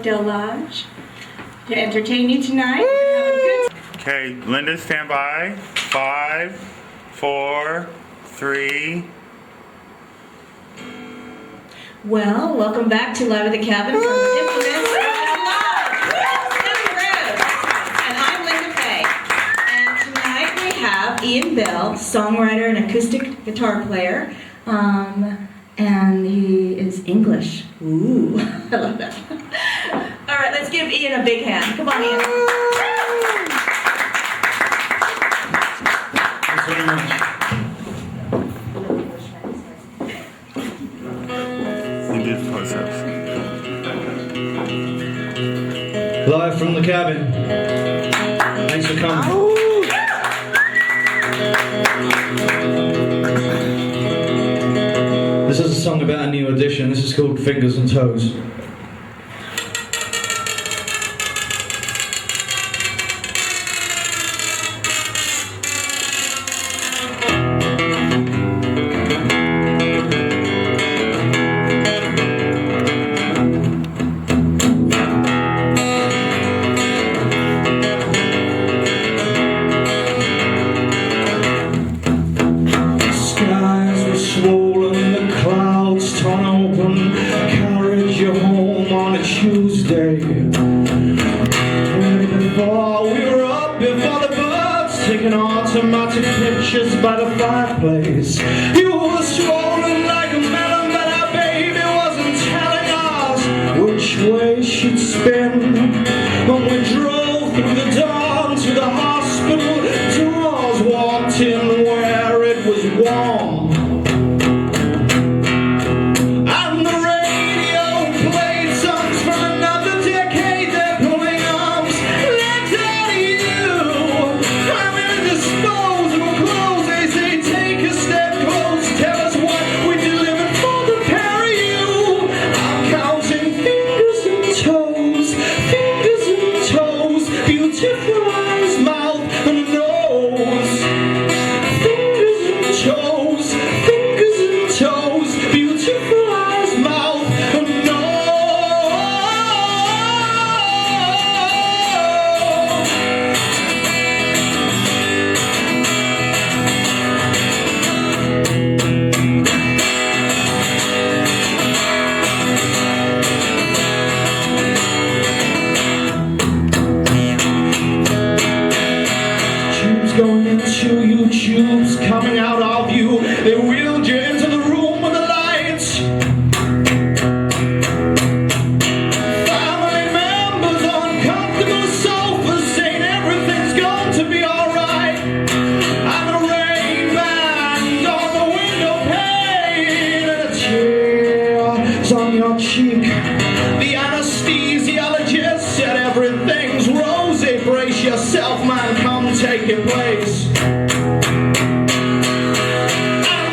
Delage to entertain you tonight. Have a good Okay, Linda, stand by. 5, 4, 3. Well, welcome back to Live at the Cabin from the infamous Debbie Rose. And I'm Linda Fay. And tonight we have Ian Bell, songwriter and acoustic guitar player. And he is English. Ooh, I love that. All right, let's give Ian a big hand. Come on, Ian. Thanks very much. You did push-ups. Live from the cabin. Thanks for coming. This is a song about a new edition. This is called Fingers and Toes. Swollen, the clouds torn open, carried you home on a Tuesday. Right before we were up, before the birds, taking automatic pictures by the fireplace. You were swollen like a melon, but our baby wasn't telling us which way she'd spin. When we drove through the dawn to the hospital doors, walked in where it was warm. Beautiful eyes, mouth and nose. Fingers and toes, fingers and toes. Beautiful eyes, mouth and going into you, tubes coming out of you. They wheeled you into the room with the lights. Family members on comfortable sofas saying everything's going to be alright. And a rain band on the window pane and a tear's on your cheek. The anesthesiologist said everything's rosy. Brace yourself, man, come take your place. And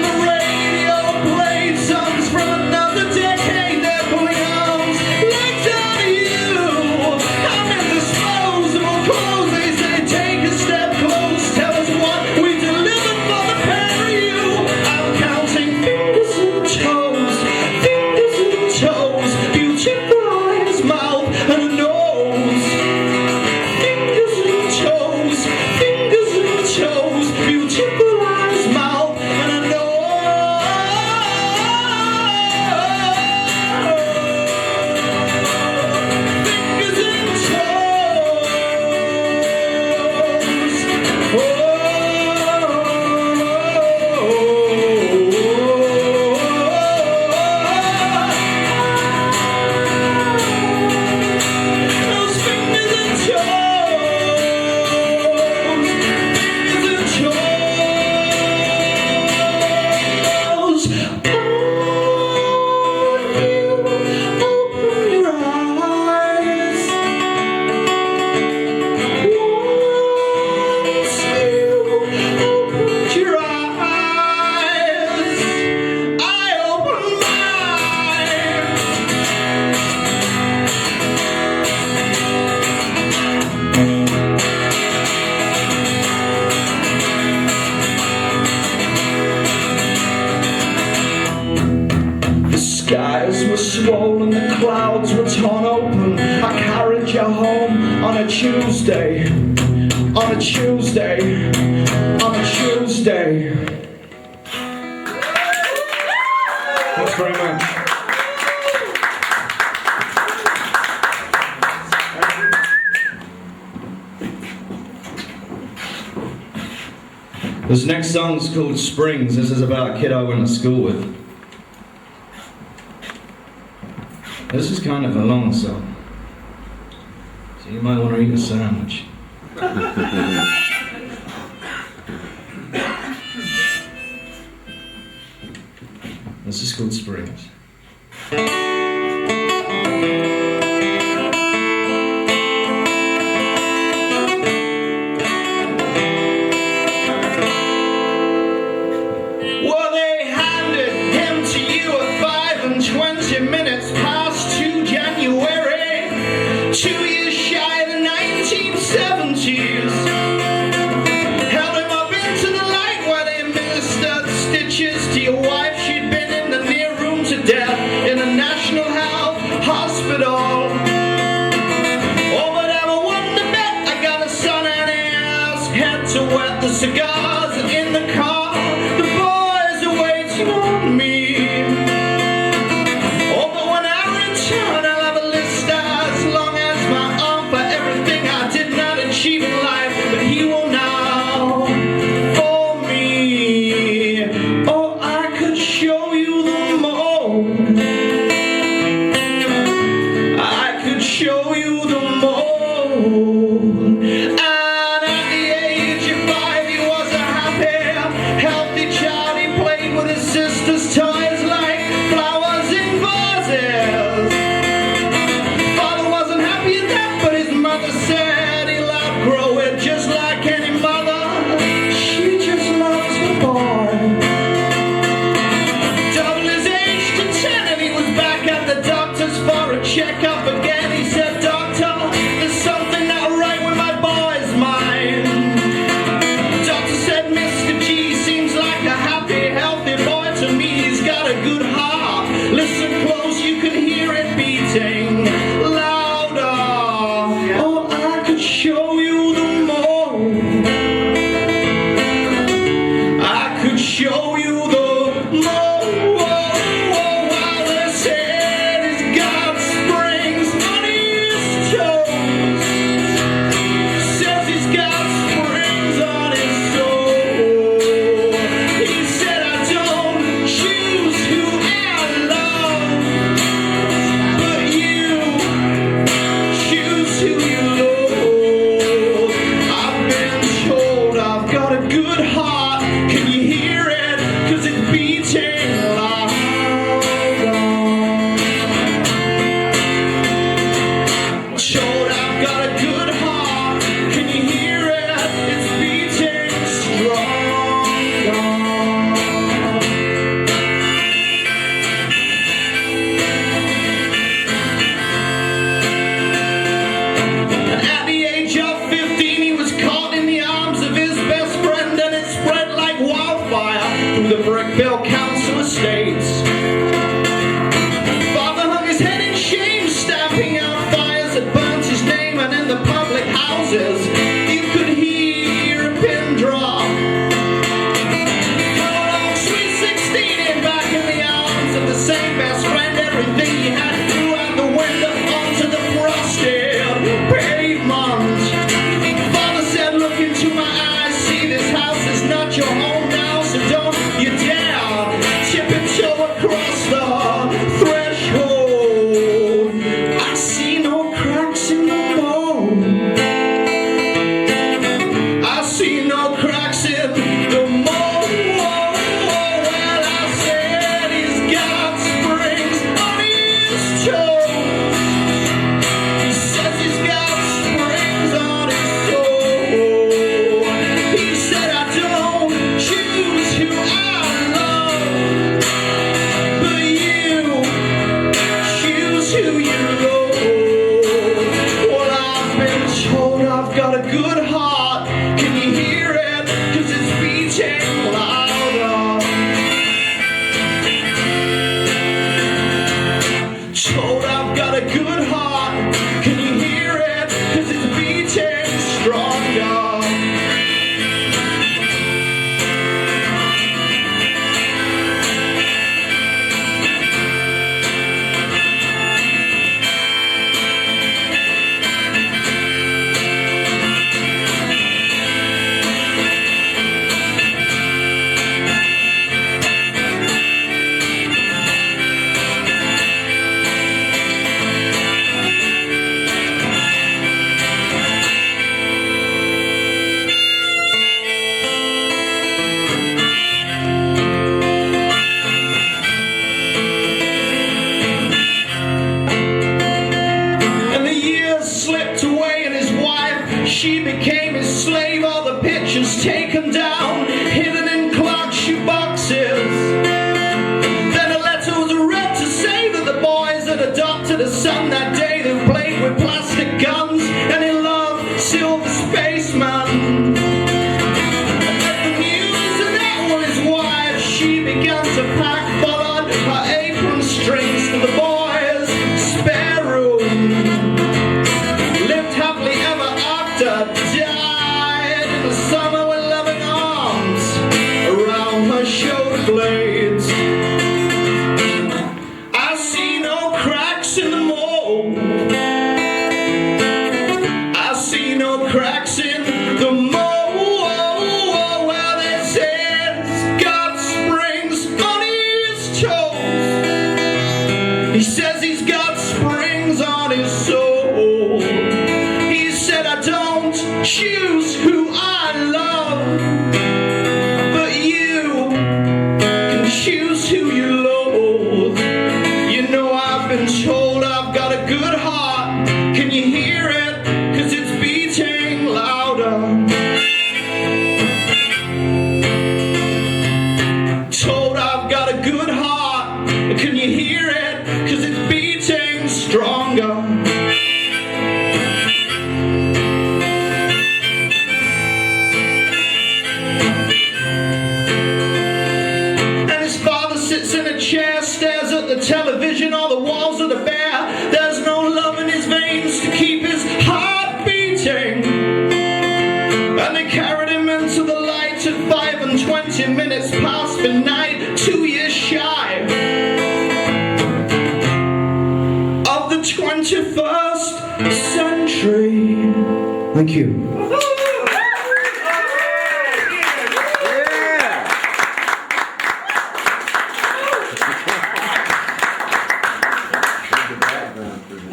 the radio played songs from another decade. They're pulling arms like down to you. I'm in disposable clothes. They say take a step close. Tell us what we delivered for the pair of you. I'm counting fingers and toes, fingers and toes. Beautiful eyes, mouth and a nose. Fingers and toes, fingers and reach your home on a Tuesday. On a Tuesday. On a Tuesday. Thanks very much. This next song's called Springs. This is about a kid I went to school with. This is kind of a long song, so you might want to eat a sandwich. This is called Springs. Well, they handed him to you at 5 and 20 minutes past 2 January, 2 years shy of the 1970s. Held him up into the light while they administered stitches to your wife. She'd been in the near room to death in a National Health Hospital. Oh, but I'm a wonder bet I got a son and a house, had to wet the cigars in the car. The boys are waiting on me. Oh, but when I return, I'll have a list as long as my arm for everything I did not achieve in life. But he will now for me. Oh, I could show you the mold. I could show you the mold. And at the age of 5, he was a happy, healthy child. He played with his sister's toys like flowers in vases. Father wasn't happy at that, but his mother said he'll outgrow it just like any mother. She just loves the boy. Doubled his age to 10 and he was back at the doctor's for a checkup again. He said, "Doctor, there's something not right with my boy's mind." Doctor said, "Mr. G seems like a happy, healthy boy to me. He's got a good heart. Listen close, you can hear it beating louder." Oh, I could show you the mold. I could show you the mold. While they said he's got springs on his toes. Says he's got springs on his soul. He said, "I don't choose who I love, but you choose who you love." I've been told I've got a good heart. Can you hear it? 'Cause it's beating louder. Told I've got a good heart. Can you hear it? It's beating stronger. And at the age of 15, he was caught in the arms of his best friend, and it spread like wildfire through the Brickville Council estates. Father hung his head in shame, stamping out fires that burnt his name, and in the public houses you could hear a pin drop. Come along, sweet 16, and back in the arms of the same best friend. Everything he had threw out the window onto the frosted pavement. Father said, "Look into my eyes, see this house is not your home now, so don't you dare tiptoe across the threshold." I see no cracks in the mold. I see no cracks in the mold. Well, I said he's got springs on his toes. He says he's got springs on his soul. He said, "I don't choose who I love, but you choose who you love." Well, I've been told I've got a good heart. Can you hear it? 'Cause it's beating louder. Told I've got a good heart. Can you hear she became his slave. All the pictures taken down, hidden in clock shoeboxes. Then a letter was read to say that the boys had adopted a son that day who played with plastic guns, and he loved Silver Spaceman. She began to pack, followed her apron strings to the boys' spare room. Lived happily ever after, died in the summer with loving arms around her shoulder blades. I see no cracks in the mold. I see no cracks in the mold. He says he's got springs on his soul. He said I don't choose who I love, but you can choose who you loathe. You know I've been told I've got a good heart. Can you hear it? 'Cause it's beating louder. Told I've got a good heart. Can you hear it? 'Cause it's beating stronger. And his father sits in a chair, stares at the television, all the walls are bare. There's no love in his veins to keep his heart beating. And they carried him into the light at 5 and 20 minutes past midnight, 2 years shy 21st century. Thank you.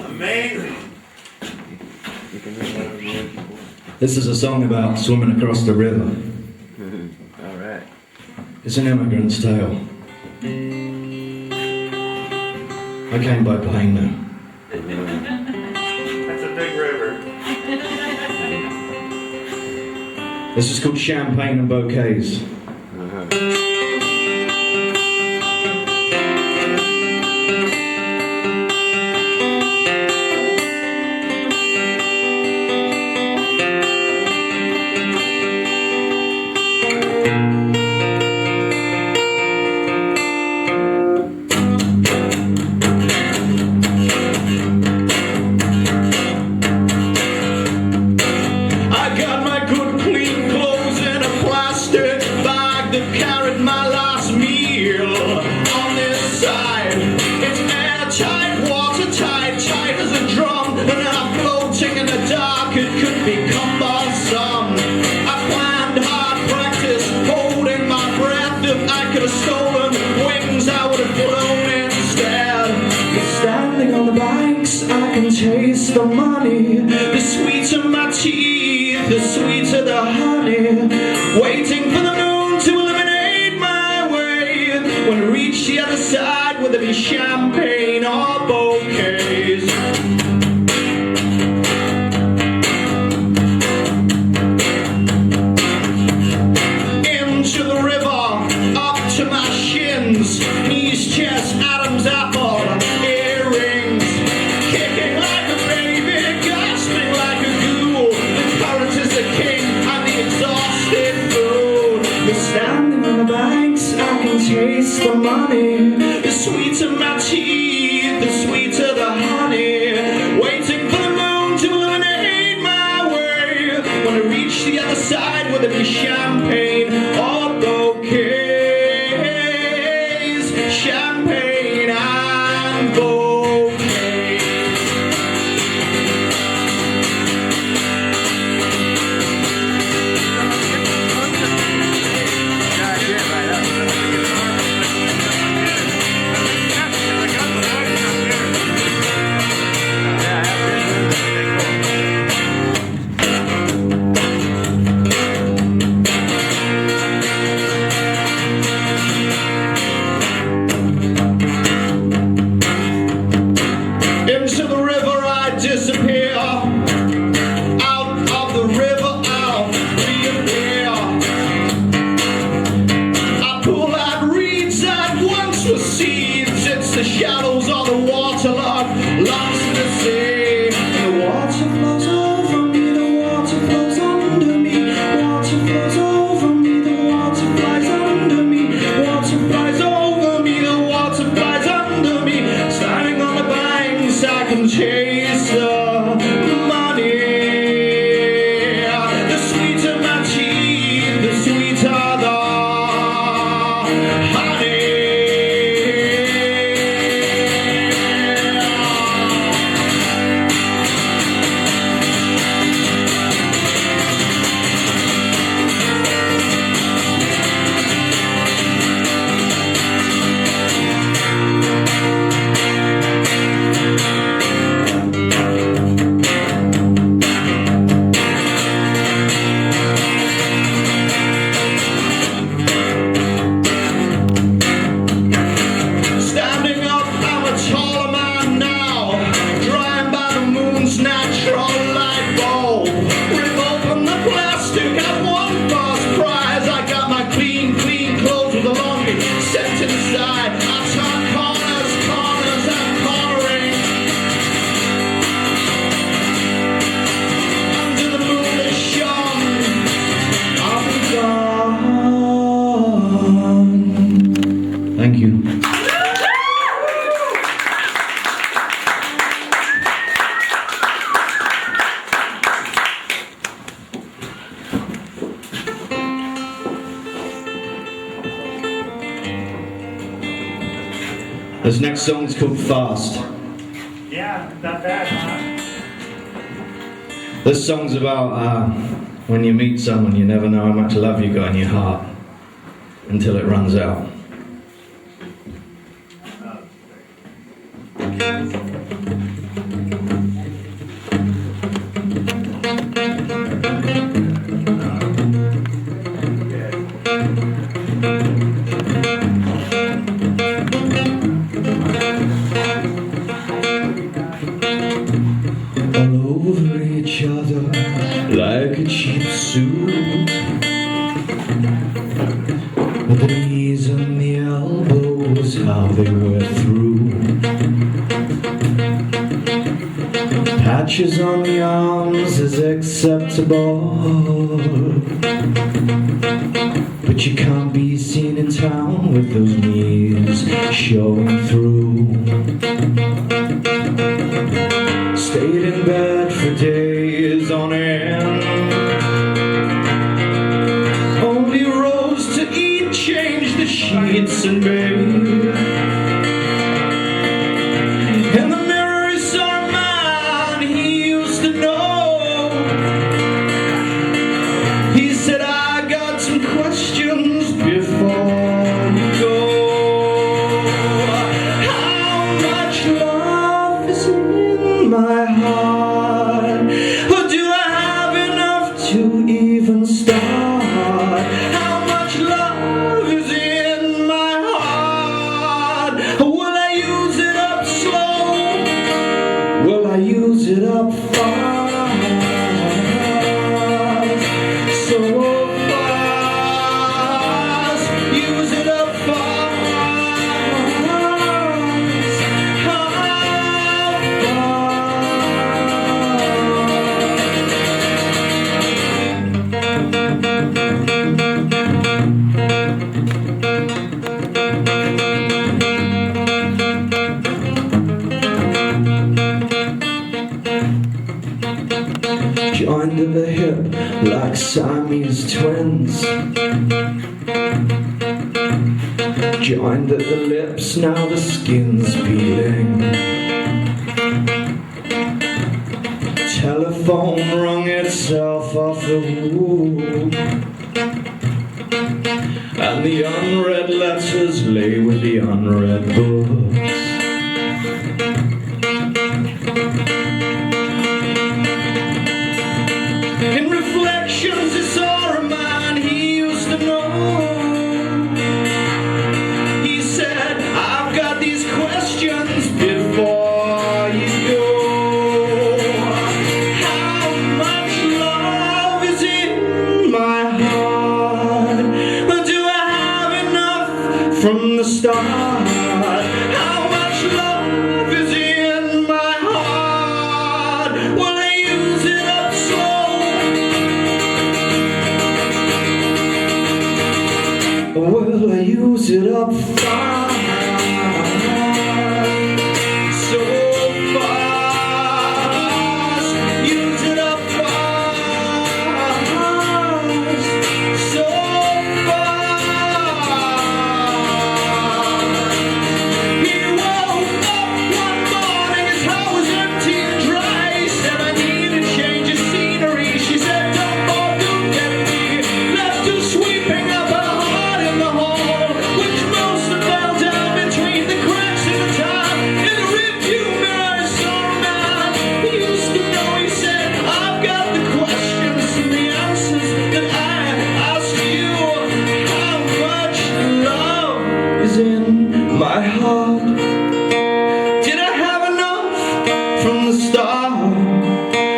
Amazing. This is a song about swimming across the river. All right. It's an immigrant's tale. I came by plane now. That's a big river. This is called Champagne and Bouquets. Carried my last meal on this side. It's airtight, watertight, tight as a drum, and I'm floating in the dark. It could become some. I planned hard practice, holding my breath. If I could have stolen wings, I would have flown instead. But standing on the banks, I can taste the money, the sweet of my teeth, the sweet of the honey, waiting for the moon to eliminate my way. When I reach the other side, whether it be champagne or bouquets. Into the river, up to my shins, knees, chest, Adam's apple, earrings, kicking like a baby, gasping like a ghoul. The current is the king, I'm the exhausted fool. But standing on the banks, I can taste the money, the sweet of my teeth, the sweet This next song's called Fast. Yeah, not bad, huh? This song's about when you meet someone, you never know how much love you got in your heart until it runs out. All over each other like a cheap suit, with the knees and the elbows, how they wear through. Patches on the arms is acceptable, but you can't be seen in town with those knees showing through. Stayed in bed for days on end, only rose to eat, change the sheets and bathe. In the mirror he saw a man he used to know. He said, I got some questions before you go. How much love is in my heart? Or do I have enough to even start? How much love is in my heart? Or will I use it up slow? Will I use it up fast? So fast, use it up fast. How joined at the hip like Siamese twins, joined at the lips, now the skin's peeling. Telephone rung itself off the hook, and the unread letters lay with the unread books. In reflections he saw a man he used to know. He said, I've got these questions before you go. How much love is in my heart? Or do I have enough from the start? How much love is in my heart? Will I use it up slow? Will I use it up fast? So fast, use it up fast. So fast. He woke up one morning, his house was empty and dry. He said, I need a change of scenery. She said, don't bother, get me. Left her sweeping up her heart in the hall, which most have fell down between the cracks in the tile. In the rearview mirror I saw a man he used to know. He said, I've got the questions and the answers that I ask you. How much love is in my heart? Did I have enough from the start?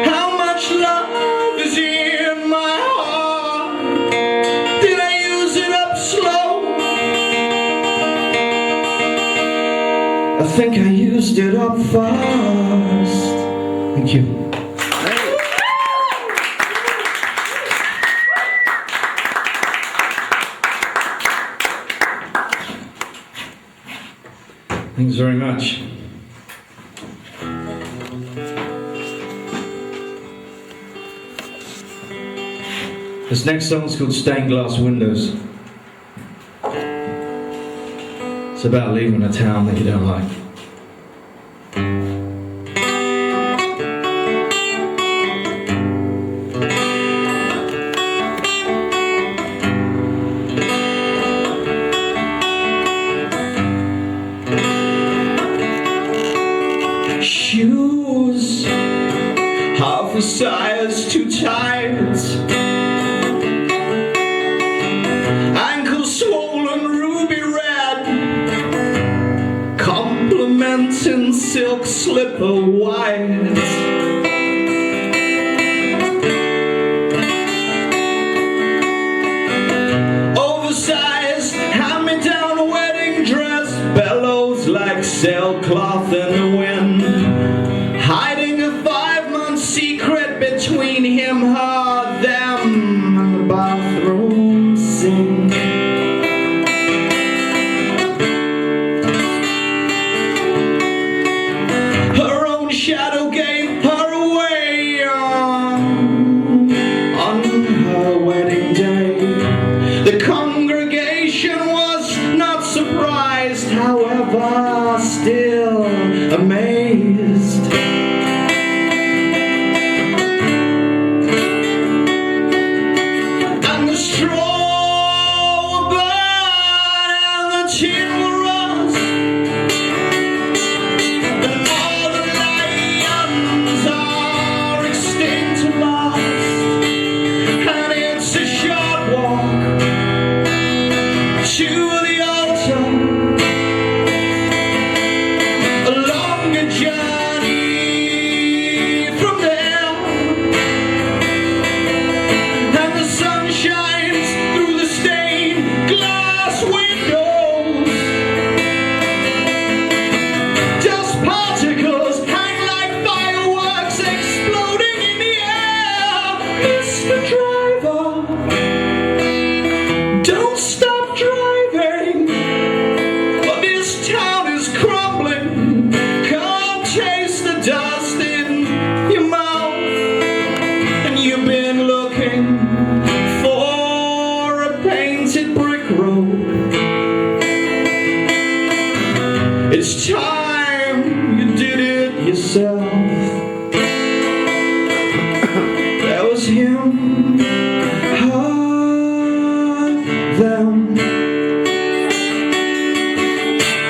How much love is in my heart? Did I use it up slow? I think I used it up fast. Thank you. Thanks very much. This next song is called Stained Glass Windows. It's about leaving a town that you don't like. Shoes half a size too tight, ankles swollen ruby red, complementing silk slipper white. Oversized hand-me-down wedding dress bellows like sailcloth in the wind, hiding a 5-month secret between him, her, them, and the bathroom sink. Her own shadow gave her away on her wedding day. The congregation was not surprised, however, still amazed. And the straw will burn and the tin will rust, and all the lions are extinct at last. And it's a short walk to the altar, a longer journey from there, and the sun shines through the stained glass windows. Dust particles hang like fireworks exploding in the air. Mr. Driver, don't stop driving, but this town is crumbling. Can't taste the dust in your mouth, and you've been looking for a painted brick road. It's time you did it yourself. That was him, her, them.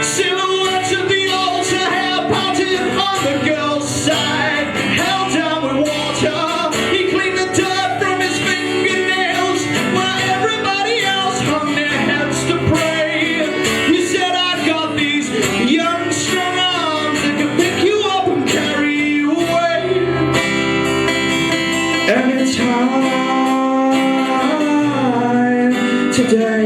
Silhouettes of the altar, hair parted on the girl's side, held down with water. He cleaned the dirt from his fingernails while everybody else hung their heads to pray. He said, I've got these young strong arms that can pick you up and carry you away. Anytime today.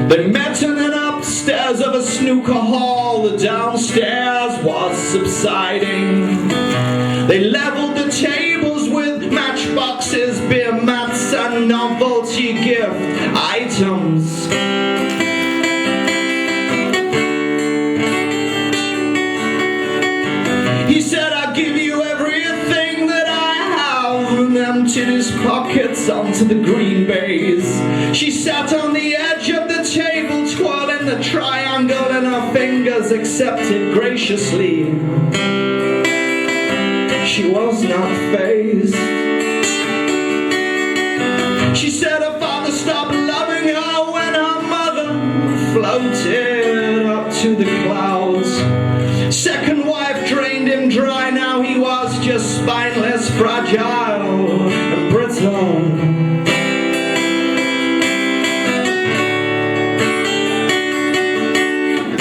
They met in an upstairs of a snooker hall. The downstairs was subsiding. They leveled the tables with matchboxes, beer mats, and novelty gift items. He said, I'll give you everything that I have, and emptied his pockets onto the green baize. She sat on the edge of the table, twirling the triangle in her fingers, accepted graciously. She was not fazed. She said her father stopped loving her when her mother floated up to the clouds. Second wife drained him dry, now he was just spineless, fragile, and brittle.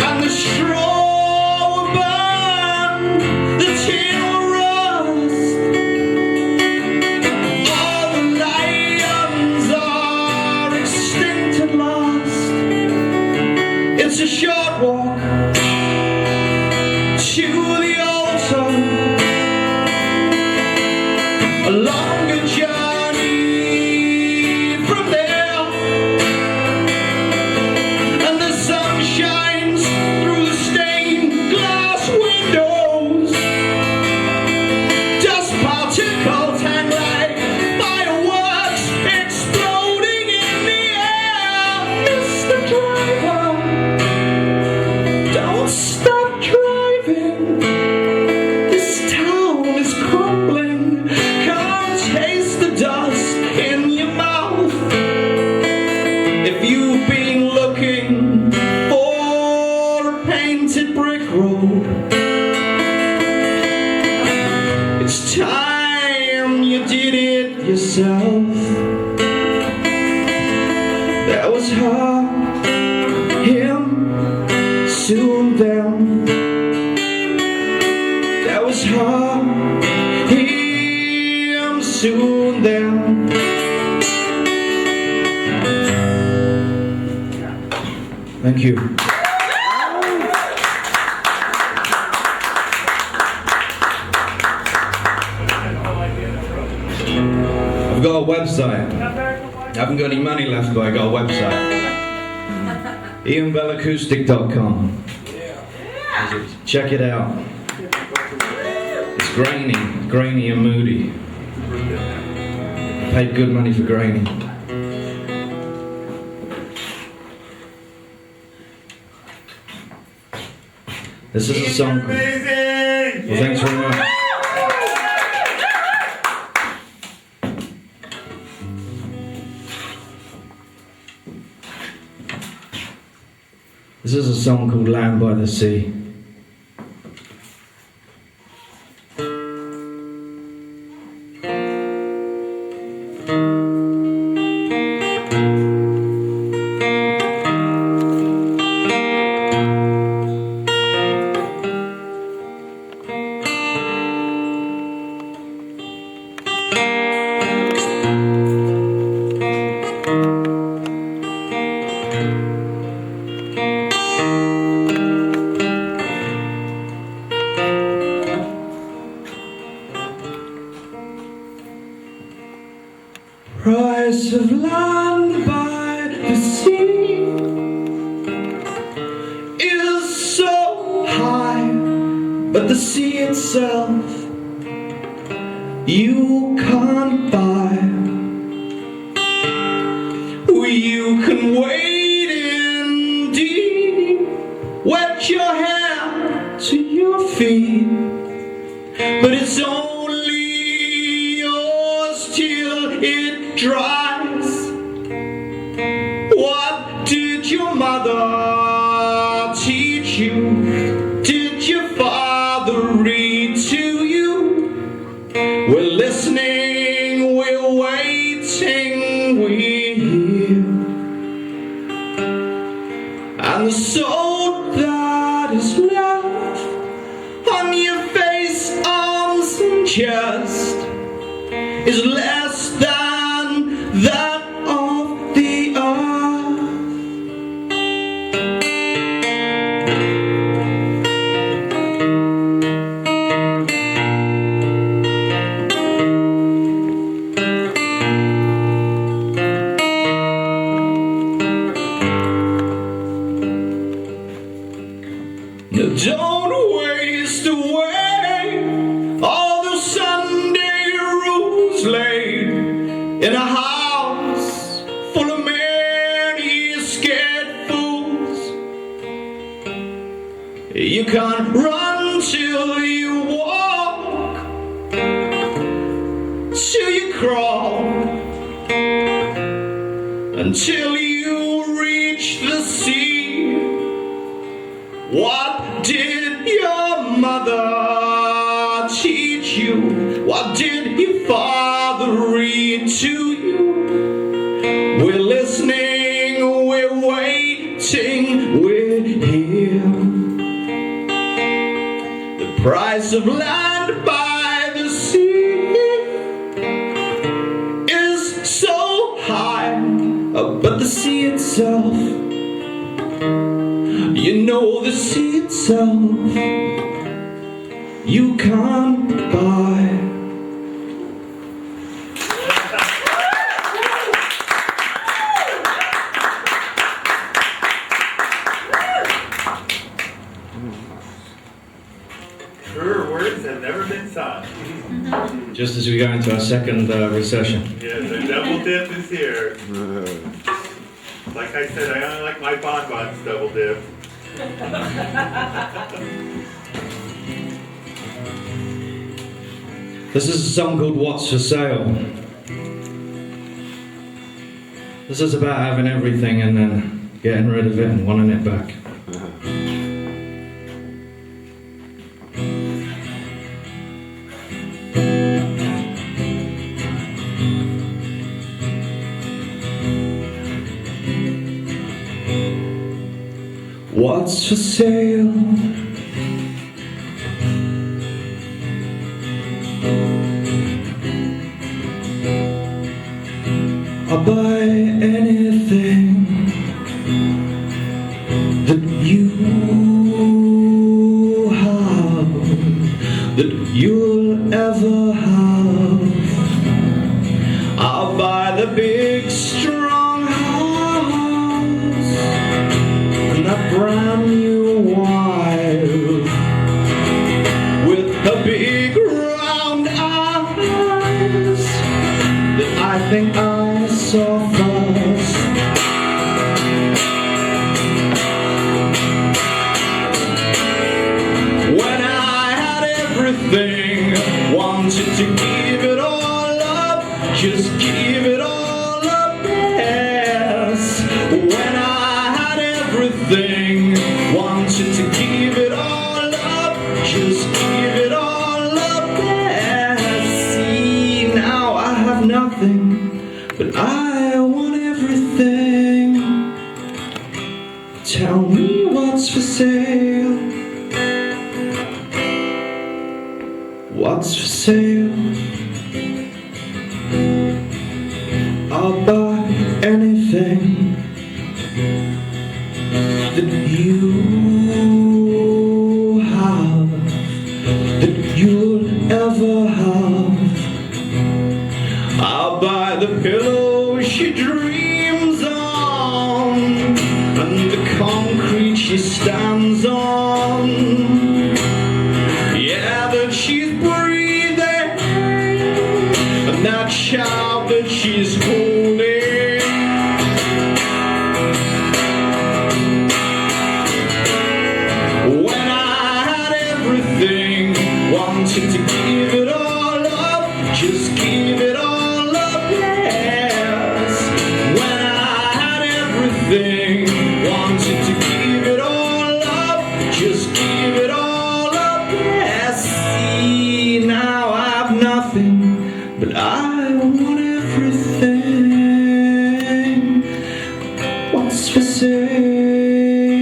And the straw will burn, the tin will rust, all the lions are extinct at last. It's a short walk to the altar, a was her, him, soon down. That was her, him, soon down. Thank you. I've got a website. I haven't got any money left, but I got a website. IanBellAcoustic.com. Check it out. It's grainy and moody. I paid good money for grainy. This is a song. Amazing! Well, thanks very much. This is a song called Land by the Sea. Price of land by the sea is so high, but the sea itself you can't buy. You can wade in deep, wet your hair to your feet, but it's only yours till it dries. What did your mother teach you? Did your father read to you? We're listening, we're waiting, we hear. And the salt that is left on your face, arms and chest is less than that of the earth. Now don't waste away all those Sunday rules laid in a house full of many scared fools. You can't run till you walk, till you crawl, until you reach the sea. What did your mother teach you? What did your father read to you? We're listening, we're waiting, we're here. The price of land by the sea is so high, but the sea itself, you know, the sea itself you can't buy. Her words have never been sung. Just as we go into our second recession. Yeah, the double dip is here. Like I said, I only like my bonbons double dip. This is a song called What's for Sale. This is about having everything and then getting rid of it and wanting it back. What's for sale? I'll buy anything that you have, that you'll ever have. I'll buy the big strong house and that brand new wife with the big round eyes that I think I saw first. When I had everything, wanted to give it all up, just give it all up, yes. When I had everything, wanted to give it all up, just give it all up, yes. See, now I have nothing, but I want everything. Tell me what's for sale. What's for sale? I'll buy anything that you have, that you'll ever have. I'll buy the pillow she dreams on and the concrete she stands on. Yeah, that she's breathing and that child that she's holding. When I had everything, wanted to give it all up, just give it all up, yes. When I had everything, wanted to give it all up, just give it all up, yes. See, now I have nothing, but I want everything. What's for sale?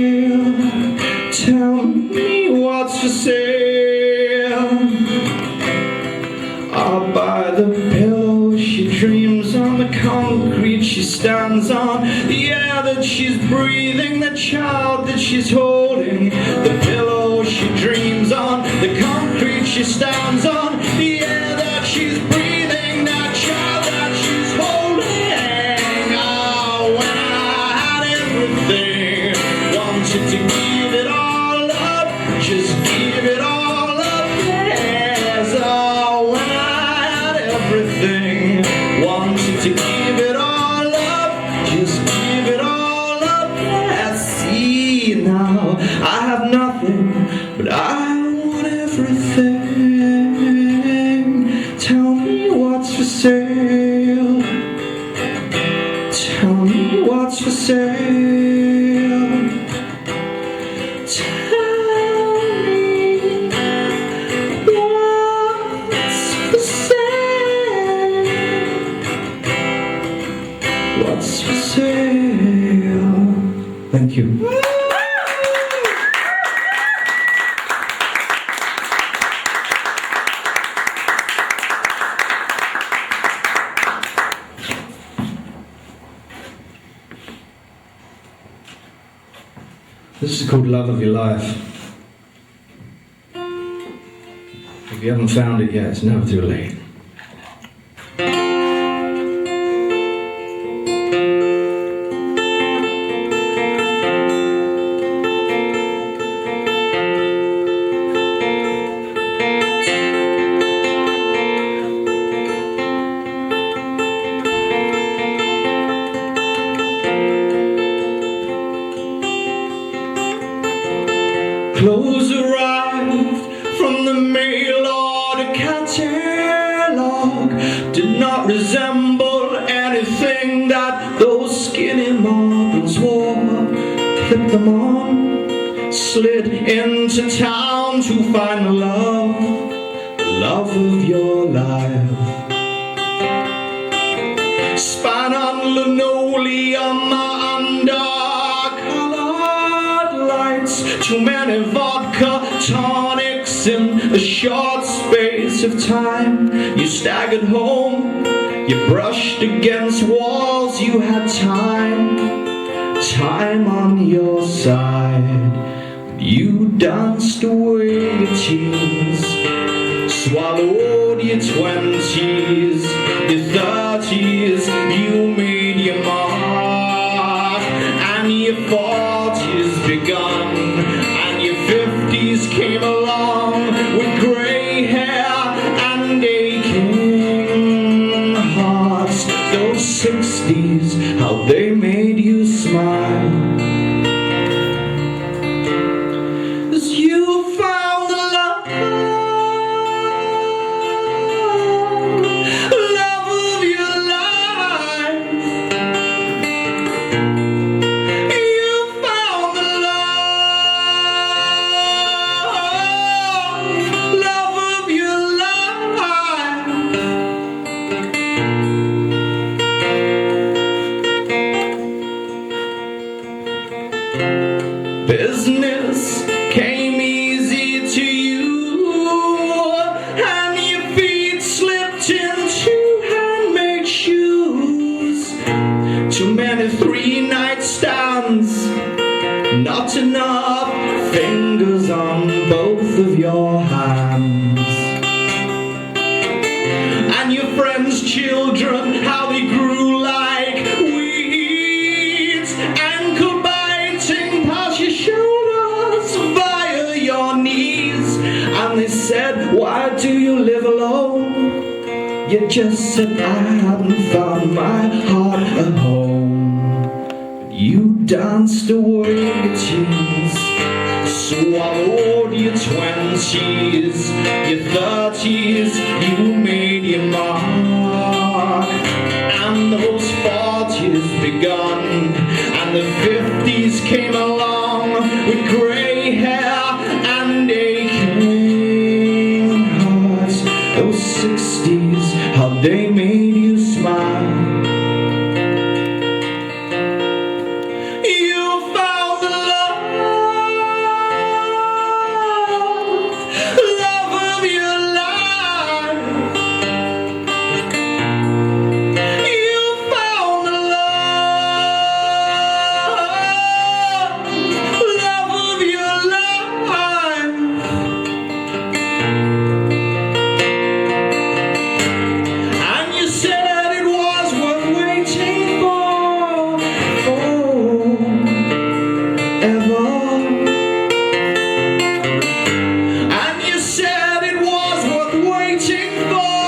Tell me what's for sale. I'll buy the pillow she dreams on, the concrete she stands on, the air that she's breathing, the child that she's holding. The pillow she dreams on, the concrete she stands on, the air that she's breathing, that child that she's holding. Oh, when I had everything, wanted to give it all up, just give it all up, yes. Oh, when I had everything, wanted to give it all up, just give it all up, yes. See, now I have nothing, but I want everything. Tell me what's for sale. Tell me what's for sale. Tell me what's for sale. What's for sale? Thank you. This is called Love of Your Life. If you haven't found it yet, it's never too late. Clothes arrived from the mail order catalog, did not resemble anything that those skinny models wore. Clipped them on, slid into town to find the love of your life. Span on linoleum under colored light. Too many vodka tonics in a short space of time. You staggered home, you brushed against walls. You had time on your side. You danced away your teens, swallowed your 20s, your 30s. You made your mark, and your 40s begun, and your 50s came along with grey hair and aching hearts. Those 60s, how they made you smile. 'Cause you found the love of your life. You found the love of your life. Business came easy to you, and your feet slipped into handmade shoes. Too many 3-night stands, not enough fingers on both of your hands. And your friends' children, how they grew like weeds, ankle biting past your shoulders via your knees. And they said, why do you live alone? You just said, I hadn't found my heart at home. But you danced away your teens, swallowed your 20s, your 30s. You made your mark, and those 40s begun, and the 50s came along with grey hair and aching hearts. Those 60s, how they made you smile. You found the love of your life. You found the love of your life. And you said it was worth waiting for forever. And you said it was worth waiting for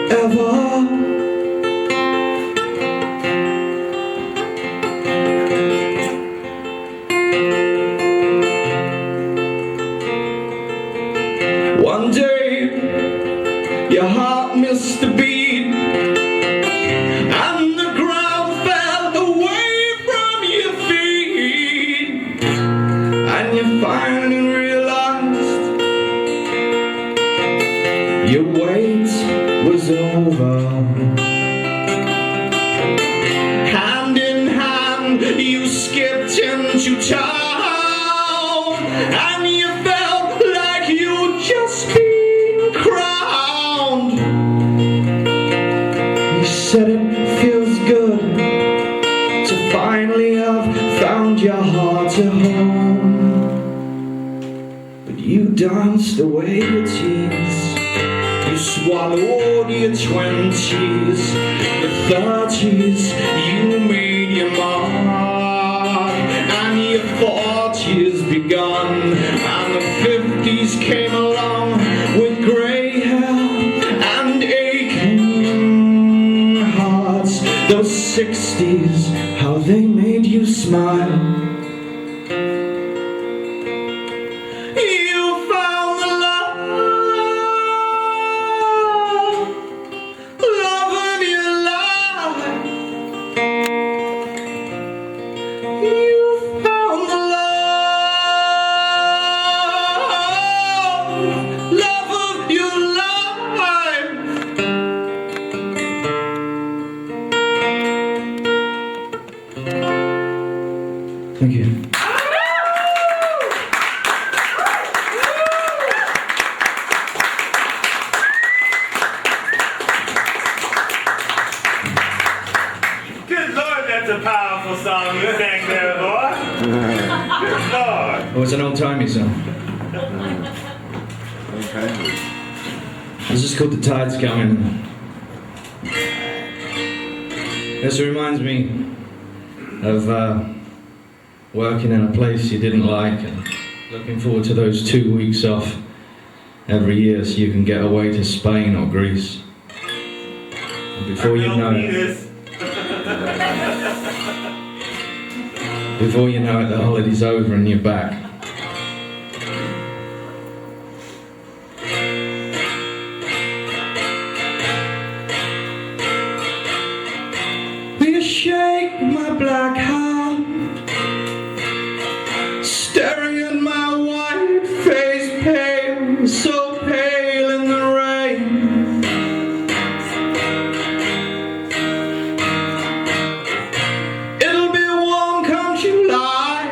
forever. One day, your heart missed a beat, and the ground fell away from your feet, and you finally realized your wait was over. Hand in hand, you skipped into town, and you felt like you'd just been crowned. You said it feels good to finally have found your heart at home. But you danced away your teens, you swallowed your 20s, your 30s. You made your mark, and your 40s begun, and the 50s came along with grey hair and aching hearts. Those 60s, how they made you smile. You found the love of your life. You found the love of your life. Thank you. Good Lord, that's a powerful song you sang there, boy. Good Lord. Oh, it's an old-timey song. Okay. It's just called The Tide's Coming. This reminds me of working in a place you didn't like and looking forward to those 2 weeks off every year so you can get away to Spain or Greece. And before you know it, the holiday's over and you're back. You shake my black heart, staring at my white face, pale, so pale in the rain. It'll be warm come July,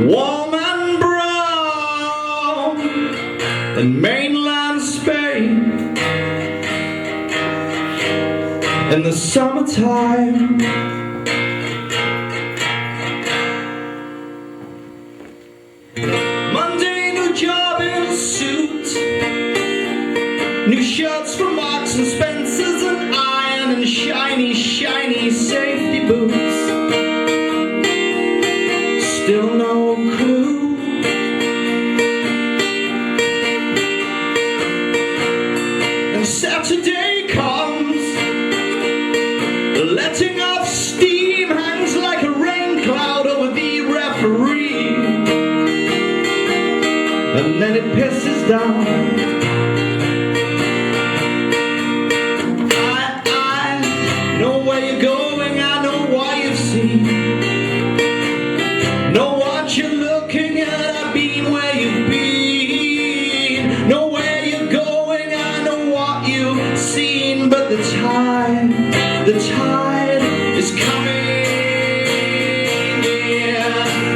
warm and brown in mainland Spain. In the summertime, Monday, new job in a suit, new shirts from Marks and Spencer's and iron and shiny, shiny safety boots. Still no clue. And Saturday comes, letting off steam hangs like a rain cloud over the referee, and then it pisses down. I know where you're going, I know why you've seen, know what you're looking at, I've been where you've been, know where you're going, I know what you've seen, but the tide is coming in.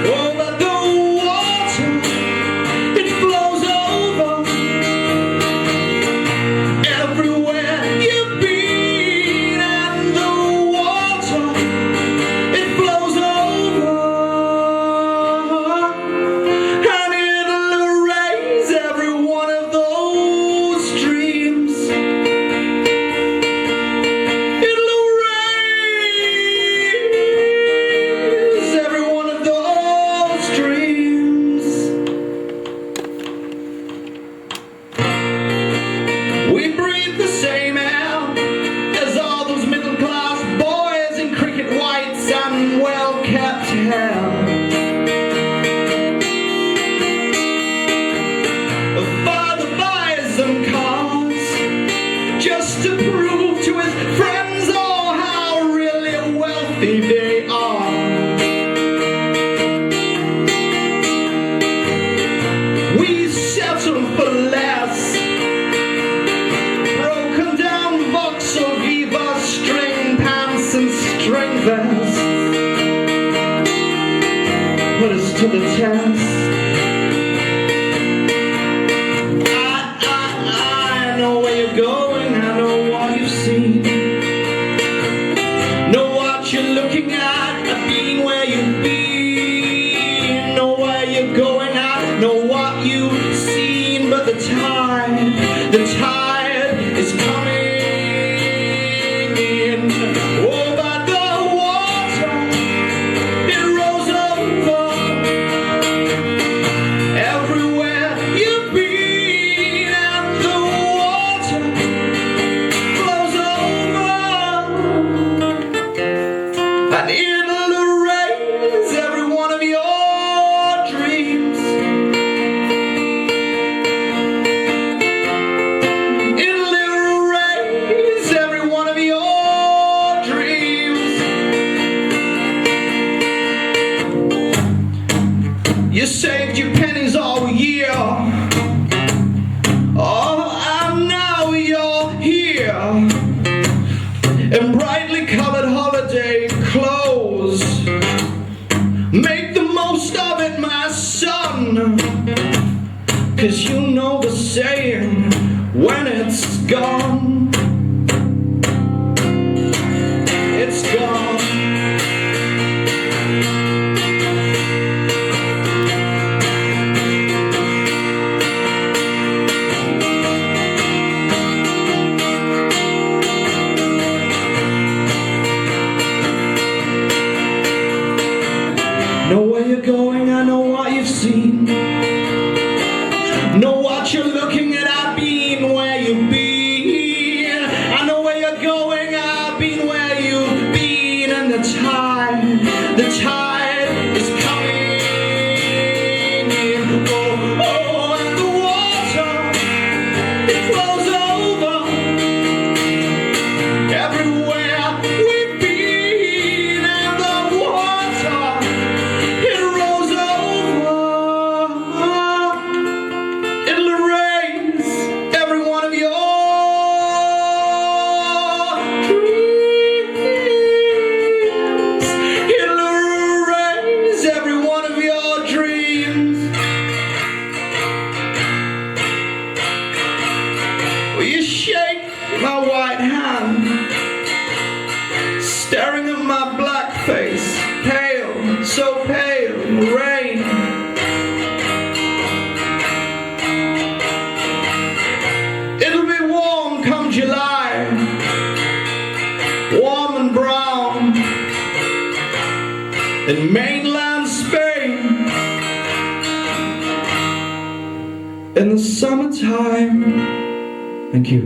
Over the water, it flows over everywhere you've been, and the water, it flows over, and it'll erase every one of those dreams. We breathe the same air as all those middle-class boys in cricket whites and well-kept hair. A father buys them cars just to prove to his friends all how really wealthy they are. We settle for less. Put us to the test. I know where you're going, I know what you've seen, know what you're looking at, I've been where you've been, know where you're going, I know what you've seen, but the tide is coming in. Oh, but the water, it rolls over everywhere you've been, and the water flows over, and it'll erase every one of your dreams. It'll erase every one of your dreams. You saved your pennies all year, oh, and now you're here in brightly colored holiday clothes. gone. It's gone. Know where you're going, I know what you've seen. Know what you're looking at, I've been where you've been. I know where you're going, I've been where you've been. And the tide is coming in. Oh, oh, and the water, it flows over everywhere we've been. And the water, it rolls over. It'll erase every one of your dreams. It'll erase every one of your dreams. Will you shake my white hand, staring at my black face, pale, so pale in the rain. It'll be warm come July, warm and brown in mainland Spain. In the summertime. Thank you.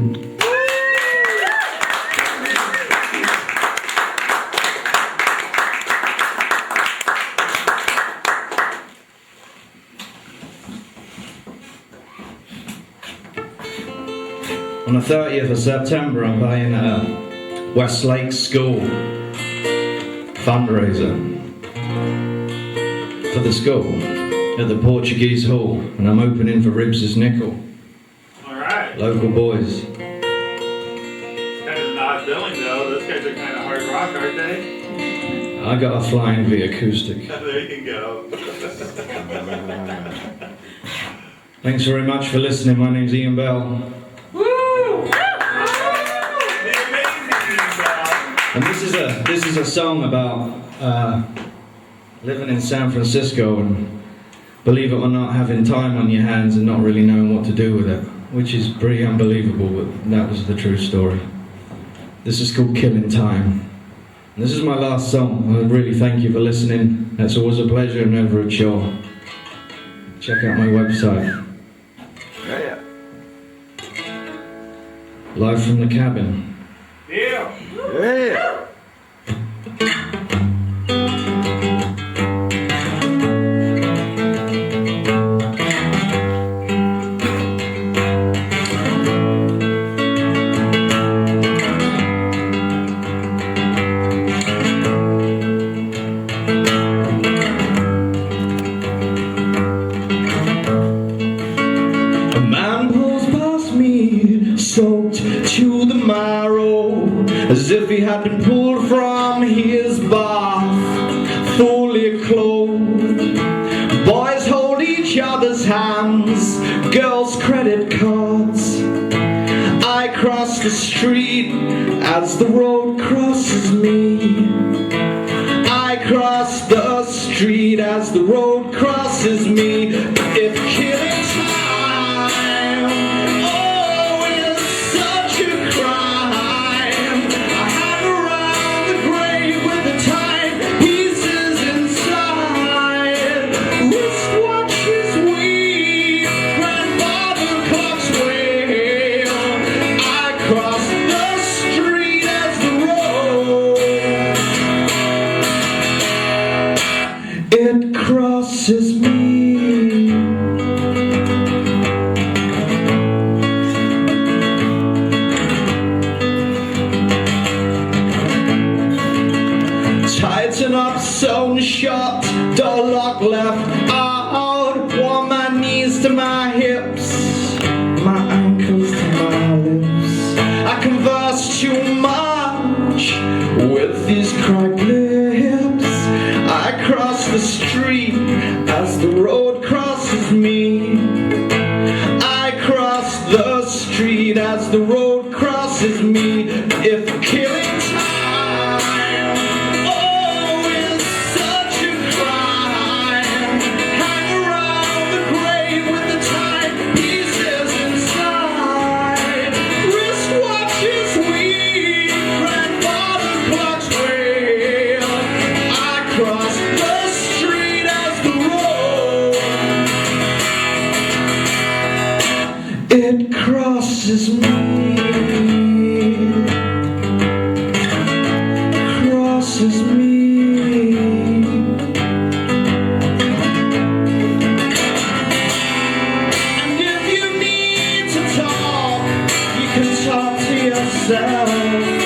On the 30th of September, I'm playing at a Westlake School fundraiser for the school at the Portuguese Hall, and I'm opening for Ribs' Nickel, Alright. local boys. It's kind of an odd billing though. Those guys are kind of hard rock, aren't they? I got a Flying V acoustic. There you go. Thanks very much for listening. My name's Ian Bell, The amazing Bell. and this is a song about living in San Francisco and, believe it or not, having time on your hands and not really knowing what to do with it, which is pretty unbelievable, but that was the true story. This is called Killing Time. And this is my last song. I really thank you for listening. It's always a pleasure, never a chore. Check out my website. Yeah. Live from the cabin. Yeah. Yeah. A man pulls past me, soaked to the marrow, as if he had been pulled from his bath, fully clothed. Boys hold each other's hands, girls' credit cards. I cross the street as the road crosses me. I cross the street as the road crosses me. If killing time, oh, is such a crime, I hang around the grave with the timepieces inside. Wristwatches weave, grandfather clocks wail. I cross the street as the road, it crosses me. Tighten up, sewn shut, door lock left out. Warm my knees to my hips, my ankles to my lips. I converse too much with these cracked lips. I cross the street as the road crosses me. I cross the street as the road myself.